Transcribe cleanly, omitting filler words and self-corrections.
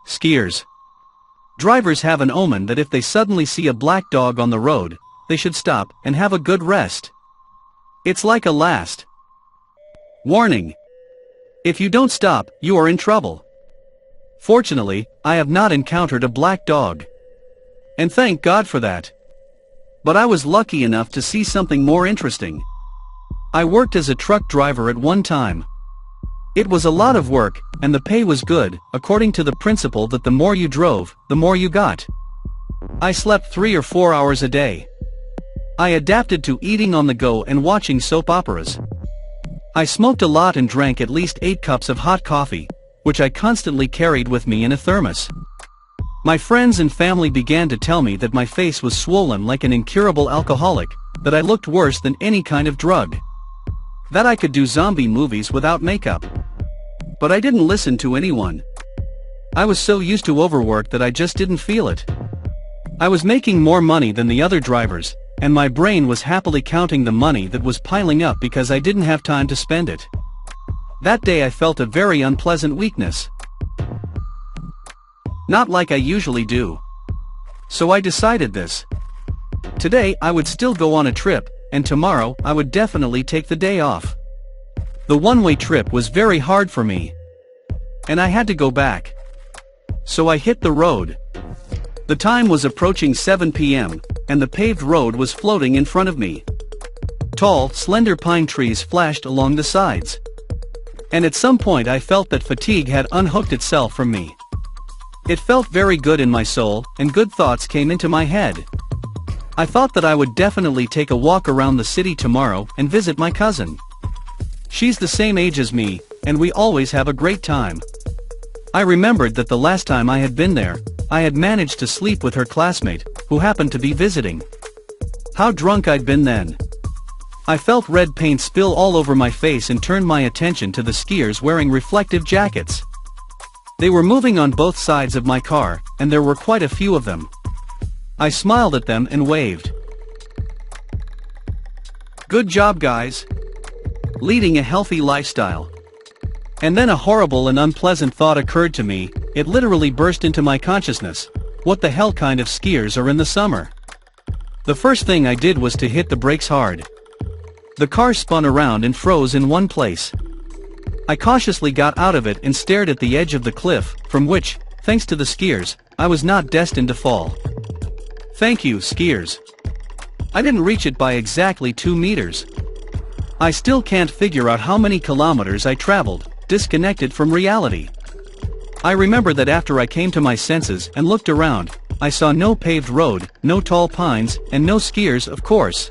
Skiers. Drivers have an omen that if they suddenly see a black dog on the road, they should stop and have a good rest. It's like a last warning. If you don't stop, you are in trouble. Fortunately, I have not encountered a black dog. And thank God for that. But I was lucky enough to see something more interesting. I worked as a truck driver at one time. It was a lot of work, and the pay was good, according to the principle that the more you drove, the more you got. I slept 3 or 4 hours a day. I adapted to eating on the go and watching soap operas. I smoked a lot and drank at least 8 cups of hot coffee, which I constantly carried with me in a thermos. My friends and family began to tell me that my face was swollen like an incurable alcoholic, that I looked worse than any kind of drug, that I could do zombie movies without makeup. But I didn't listen to anyone. I was so used to overwork that I just didn't feel it. I was making more money than the other drivers, and my brain was happily counting the money that was piling up because I didn't have time to spend it. That day I felt a very unpleasant weakness. Not like I usually do. So I decided this. Today I would still go on a trip, and tomorrow I would definitely take the day off. The one-way trip was very hard for me. And I had to go back. So I hit the road. The time was approaching 7 p.m., and the paved road was floating in front of me. Tall, slender pine trees flashed along the sides. And at some point I felt that fatigue had unhooked itself from me. It felt very good in my soul, and good thoughts came into my head. I thought that I would definitely take a walk around the city tomorrow and visit my cousin. She's the same age as me, and we always have a great time. I remembered that the last time I had been there, I had managed to sleep with her classmate, who happened to be visiting. How drunk I'd been then. I felt red paint spill all over my face and turned my attention to the skiers wearing reflective jackets. They were moving on both sides of my car, and there were quite a few of them. I smiled at them and waved. Good job, guys. Leading a healthy lifestyle. And then a horrible and unpleasant thought occurred to me. It literally burst into my consciousness. What the hell kind of skiers are in the summer? The first thing I did was to hit the brakes hard. The car spun around and froze in one place. I cautiously got out of it and stared at the edge of the cliff, from which, thanks to the skiers, I was not destined to fall. Thank you, skiers. I didn't reach it by exactly 2 meters. I still can't figure out how many kilometers I traveled, disconnected from reality. I remember that after I came to my senses and looked around, I saw no paved road, no tall pines, and no skiers, of course.